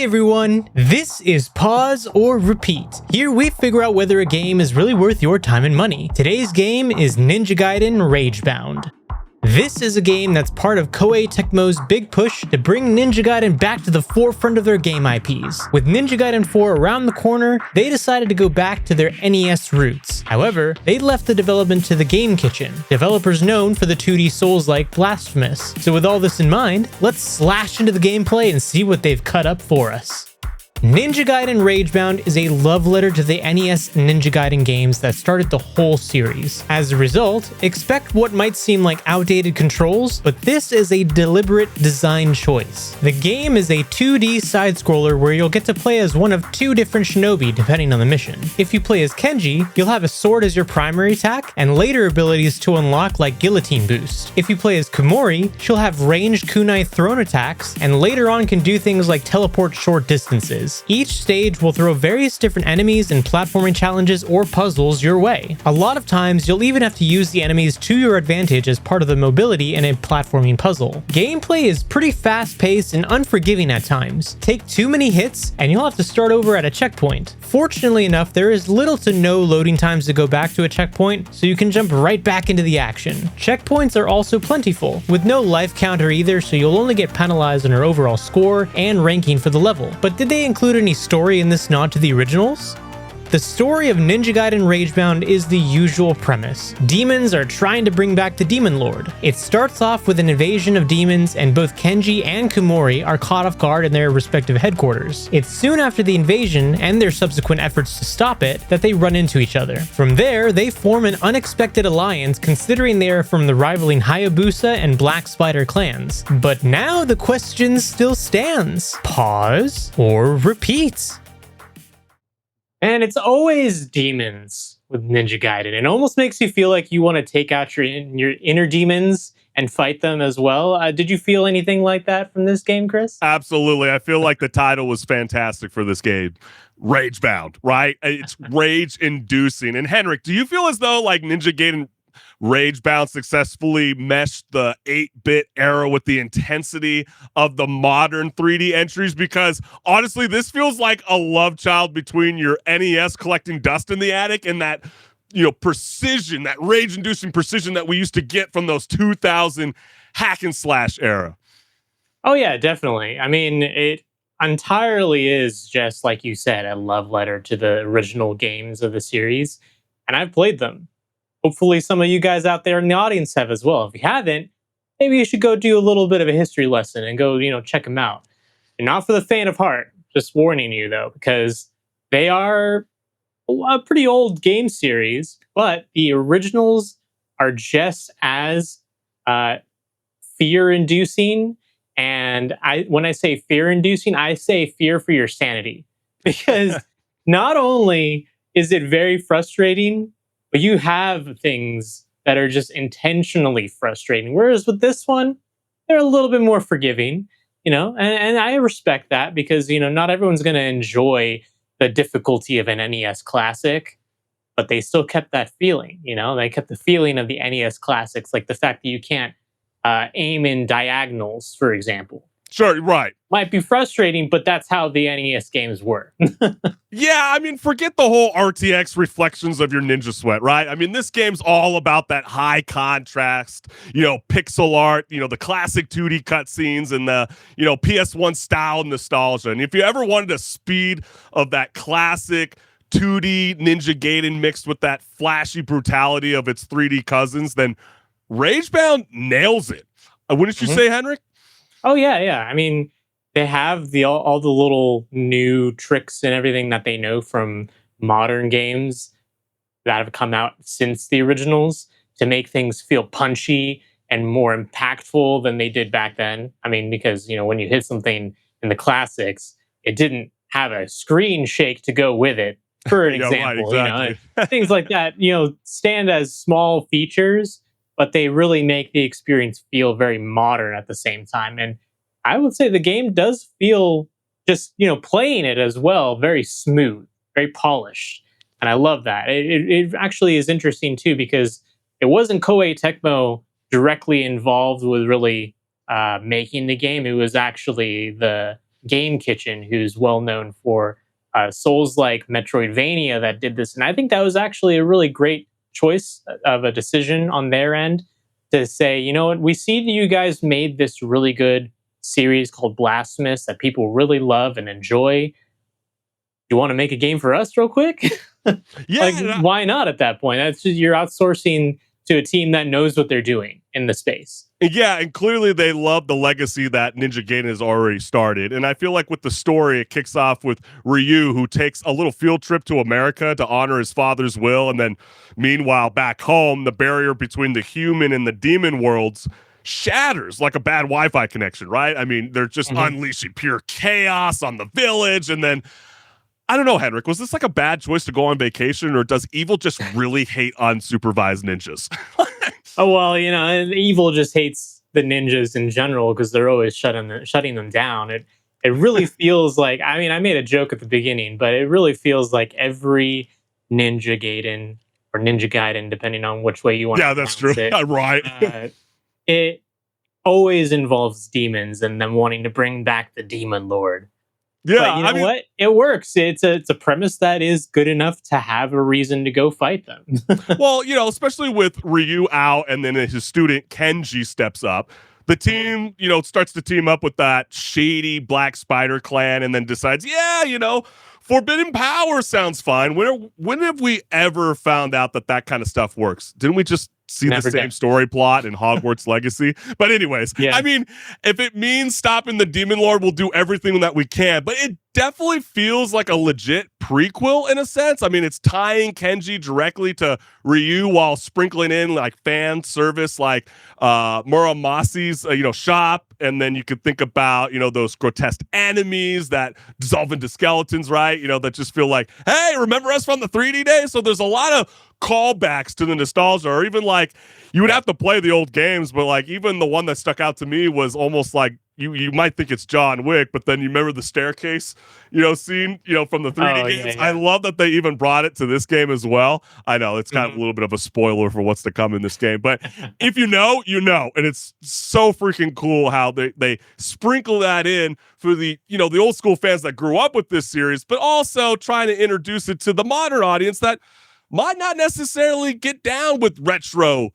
everyone, this is Pause or Repeat. Here we figure out whether a game is really worth your time and money. Today's game is Ninja Gaiden Ragebound. This is a game that's part of Koei Tecmo's big push to bring Ninja Gaiden back to the forefront of their game IPs. With Ninja Gaiden 4 around the corner, they decided to go back to their NES roots. However, they left the development to the Game Kitchen, developers known for the 2D Souls-like Blasphemous. So with all this in mind, let's slash into the gameplay and see what they've cut up for us. Ninja Gaiden Ragebound is a love letter to the NES Ninja Gaiden games that started the whole series. As a result, expect what might seem like outdated controls, but this is a deliberate design choice. The game is a 2D side-scroller where you'll get to play as one of two different shinobi depending on the mission. If you play as Kenji, you'll have a sword as your primary attack, and later abilities to unlock like Guillotine Boost. If you play as Komori, she'll have ranged kunai thrown attacks, and later on can do things like teleport short distances. Each stage will throw various different enemies and platforming challenges or puzzles your way. A lot of times, you'll even have to use the enemies to your advantage as part of the mobility in a platforming puzzle. Gameplay is pretty fast-paced and unforgiving at times. Take too many hits, and you'll have to start over at a checkpoint. Fortunately enough, there is little to no loading times to go back to a checkpoint, so you can jump right back into the action. Checkpoints are also plentiful, with no life counter either, so you'll only get penalized on your overall score and ranking for the level. But did they include any story in this nod to the originals? The story of Ninja Gaiden Ragebound is the usual premise. Demons are trying to bring back the Demon Lord. It starts off with an invasion of demons, and both Kenji and Komori are caught off guard in their respective headquarters. It's soon after the invasion, and their subsequent efforts to stop it, that they run into each other. From there, they form an unexpected alliance considering they are from the rivaling Hayabusa and Black Spider clans. But now the question still stands. Pause or repeat? And it's always demons with Ninja Gaiden. It almost makes you feel like you want to take out your inner demons and fight them as well. Did you feel anything like that from this game, Chris? Absolutely. I feel like the title was fantastic for this game. Ragebound, right? It's rage-inducing. And Henrik, do you feel as though like Ninja Gaiden Ragebound successfully meshed the 8-bit era with the intensity of the modern 3D entries? Because honestly, this feels like a love child between your NES collecting dust in the attic and that, precision, that rage-inducing precision that we used to get from those 2000 hack and slash era. Oh yeah, definitely. I mean, it entirely is just like you said, a love letter to the original games of the series, and I've played them. Hopefully some of you guys out there in the audience have as well. If you haven't, maybe you should go do a little bit of a history lesson and go, check them out. And not for the faint of heart, just warning you though, because they are a pretty old game series, but the originals are just as fear-inducing. And when I say fear-inducing, I say fear for your sanity. Because not only is it very frustrating, but you have things that are just intentionally frustrating. Whereas with this one, they're a little bit more forgiving, and I respect that because, not everyone's going to enjoy the difficulty of an NES classic, but they still kept that feeling, they kept the feeling of the NES classics, like the fact that you can't aim in diagonals, for example. Sure, right. Might be frustrating, but that's how the NES games were. Yeah, I mean, forget the whole RTX reflections of your Ninja Sweat, right? I mean, this game's all about that high contrast, pixel art, the classic 2D cutscenes and the, PS1 style nostalgia. And if you ever wanted a speed of that classic 2D Ninja Gaiden mixed with that flashy brutality of its 3D cousins, then Ragebound nails it. Wouldn't you say, Henrik? Oh, yeah. I mean, they have all the little new tricks and everything that they know from modern games that have come out since the originals to make things feel punchy and more impactful than they did back then. I mean, because, when you hit something in the classics, it didn't have a screen shake to go with it, for an example. Right, exactly. Things like that, stand as small features, but they really make the experience feel very modern at the same time. And I would say the game does feel, just, playing it as well, very smooth, very polished. And I love that. It actually is interesting too, because it wasn't Koei Tecmo directly involved with really making the game. It was actually the Game Kitchen, who's well known for Souls like Metroidvania, that did this. And I think that was actually a really great choice of a decision on their end to say, you know what, we see that you guys made this really good series called Blasphemous that people really love and enjoy. You want to make a game for us real quick? Yeah, Like, why not at that point? That's just, you're outsourcing to a team that knows what they're doing in the space. yeah, and clearly they love the legacy that Ninja Gaiden has already started. And I feel like with the story, it kicks off with Ryu, who takes a little field trip to America to honor his father's will. And then, meanwhile, back home, the barrier between the human and the demon worlds shatters like a bad Wi-Fi connection, right? I mean, they're just unleashing pure chaos on the village. And then, I don't know, Henrik, was this like a bad choice to go on vacation, or does evil just really hate unsupervised ninjas? Oh well, you know, evil just hates the ninjas in general because they're always shutting them down. It really feels like, I mean, I made a joke at the beginning, but it really feels like every Ninja Gaiden or Ninja Gaiden, depending on which way you want Yeah, to that's true. pronounce it, Right. it always involves demons and them wanting to bring back the demon lord. Yeah, But you know I mean, what? It works. It's a premise that is good enough to have a reason to go fight them. well, especially with Ryu out and then his student Kenji steps up. The team, starts to team up with that shady Black Spider clan and then decides, yeah, Forbidden Power sounds fine. When have we ever found out that kind of stuff works? Didn't we just see Never the same did. story plot in Hogwarts Legacy? But anyways, Yeah. I mean, if it means stopping the Demon Lord, we'll do everything that we can. But it definitely feels like a legit prequel in a sense. I mean, it's tying Kenji directly to Ryu while sprinkling in like fan service, like Muramasi's, shop. And then you could think about, those grotesque enemies that dissolve into skeletons, right? That just feel like, hey, remember us from the 3D days? So there's a lot of callbacks to the nostalgia, or even like you would have to play the old games, but like even the one that stuck out to me was almost like you might think it's John Wick, but then you remember the staircase, scene, from the 3D games. Yeah. I love that they even brought it to this game as well. I know it's kind of a little bit of a spoiler for what's to come in this game, but if you know, and it's so freaking cool how they sprinkle that in for the the old school fans that grew up with this series, but also trying to introduce it to the modern audience that might not necessarily get down with retro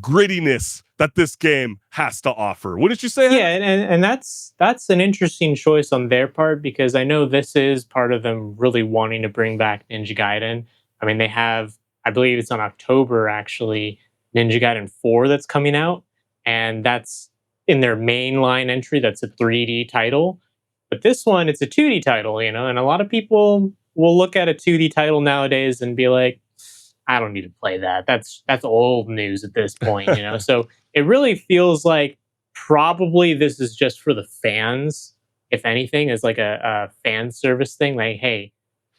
grittiness that this game has to offer. Wouldn't you say? Yeah, and that's an interesting choice on their part because I know this is part of them really wanting to bring back Ninja Gaiden. I mean, they have, I believe it's on October actually, Ninja Gaiden 4 that's coming out, and that's in their mainline entry. That's a 3D title, but this one it's a 2D title, and a lot of people will look at a 2D title nowadays and be like, I don't need to play that. That's old news at this point, So it really feels like probably this is just for the fans, if anything, is like a fan service thing. Like, hey,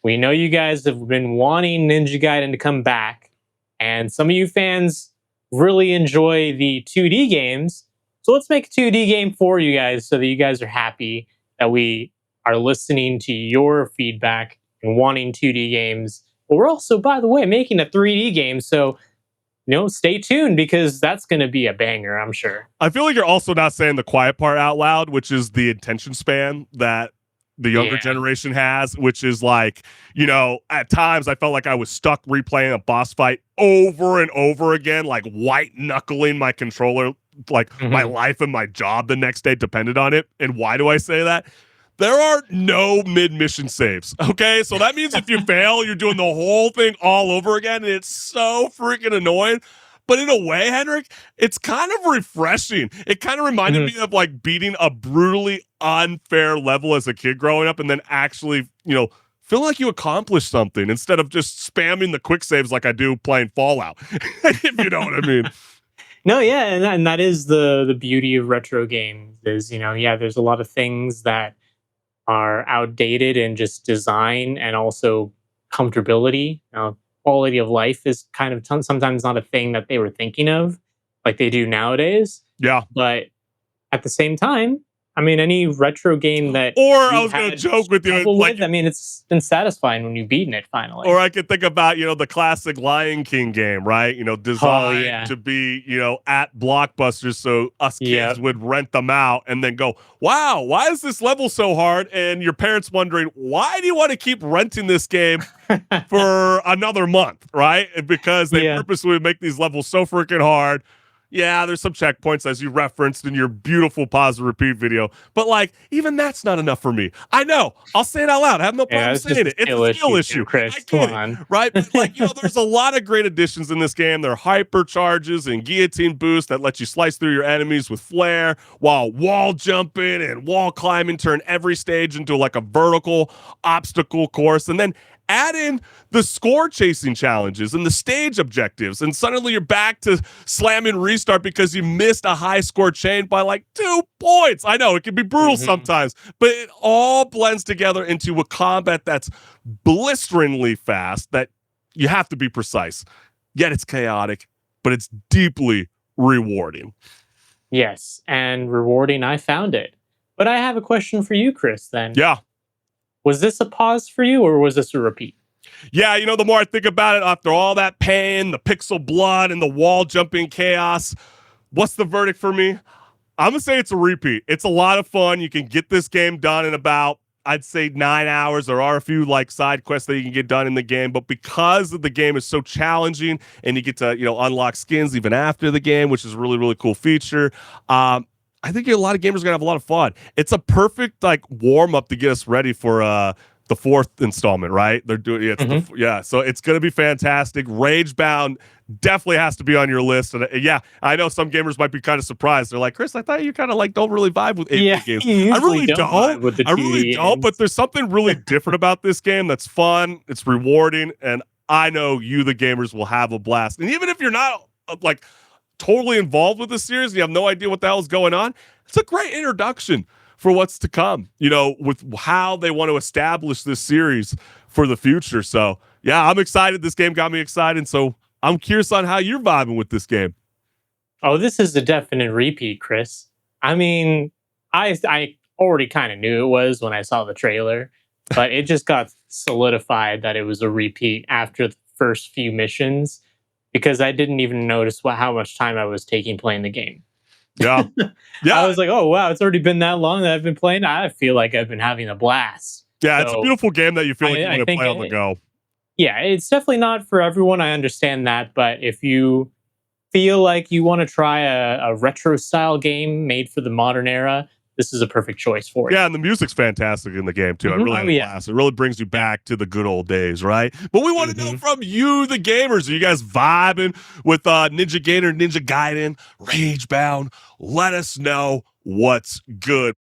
we know you guys have been wanting Ninja Gaiden to come back, and some of you fans really enjoy the 2D games. So let's make a 2D game for you guys so that you guys are happy that we are listening to your feedback and wanting 2D games. But we're also, by the way, making a 3D game. So, stay tuned because that's going to be a banger, I'm sure. I feel like you're also not saying the quiet part out loud, which is the attention span that the younger generation has, which is like, at times I felt like I was stuck replaying a boss fight over and over again, like white knuckling my controller, like my life and my job the next day depended on it. And why do I say that? There are no mid-mission saves, okay? So that means if you fail, you're doing the whole thing all over again, and it's so freaking annoying. But in a way, Henrik, it's kind of refreshing. It kind of reminded me of like beating a brutally unfair level as a kid growing up and then actually, feel like you accomplished something instead of just spamming the quick saves like I do playing Fallout, if you know what I mean. No, yeah, and that is the beauty of retro games is, there's a lot of things that are outdated in just design and also comfortability. Quality of life is kind of sometimes not a thing that they were thinking of like they do nowadays. Yeah. But at the same time, I mean, any retro game that Or I you've was going to had joke with you, trouble like, with, I mean, it's been satisfying when you've beaten it finally. or I could think about, the classic Lion King game, right? Oh Designed yeah, to be, at Blockbusters so us yeah, kids would rent them out and then go, wow, why is this level so hard? And your parents wondering, why do you want to keep renting this game for another month, right? Because they yeah. purposely make these levels so freaking hard. Yeah, there's some checkpoints as you referenced in your beautiful pause and repeat video, but like even that's not enough for me. I know. I'll say it out loud. I have no Yeah, problem it's just saying a it. It's skill a skill issue, issue. I Chris. Come get it, on. right? But like there's a lot of great additions in this game. There are hypercharges and guillotine boosts that let you slice through your enemies with flair, while wall jumping and wall climbing turn every stage into like a vertical obstacle course, and then add in the score chasing challenges and the stage objectives, and suddenly you're back to slamming restart because you missed a high score chain by like 2 points. I know it can be brutal sometimes, but it all blends together into a combat that's blisteringly fast, that you have to be precise, yet it's chaotic, but it's deeply rewarding. Yes, and rewarding. I found it. But I have a question for you, Chris. Then, Yeah. was this a pause for you, or was this a repeat? Yeah, the more I think about it, after all that pain, the pixel blood, and the wall jumping chaos, what's the verdict for me? I'm going to say it's a repeat. It's a lot of fun. You can get this game done in about, I'd say, 9 hours. There are a few like side quests that you can get done in the game, but because the game is so challenging and you get to, unlock skins even after the game, which is a really, really cool feature. I think a lot of gamers are going to have a lot of fun. It's a perfect like warm up to get us ready for the 4th installment, right? They're doing so it's going to be fantastic. Ragebound definitely has to be on your list. And yeah, I know some gamers might be kind of surprised. They're like, Chris, I thought you kind of like don't really vibe with 8-bit games. You I really usually don't vibe with the I really 2D don't, but games. there's something really different about this game that's fun, it's rewarding, and I know you, the gamers, will have a blast. And even if you're not like totally involved with the series and you have no idea what the hell is going on, it's a great introduction for what's to come, with how they want to establish this series for the future. So yeah, I'm excited. This game got me excited. So I'm curious on how you're vibing with this game. Oh, this is a definite repeat, Chris. I mean, I already kind of knew it was when I saw the trailer, but it just got solidified that it was a repeat after the first few missions because I didn't even notice how much time I was taking playing the game. Yeah. I Yeah. was like, oh wow, it's already been that long that I've been playing. I feel like I've been having a blast. Yeah. It's a So beautiful game that you feel like you I want to think play on the go. yeah, it's definitely not for everyone. I understand that, but if you feel like you want to try a retro style game made for the modern era, this is a perfect choice for you. Yeah, and the music's fantastic in the game too. I really had a Yeah. blast. It really brings you back to the good old days, right? But we want to know from you, the gamers. Are you guys vibing with Ninja Gaiden, Ninja Gaiden, Ragebound? Let us know what's good.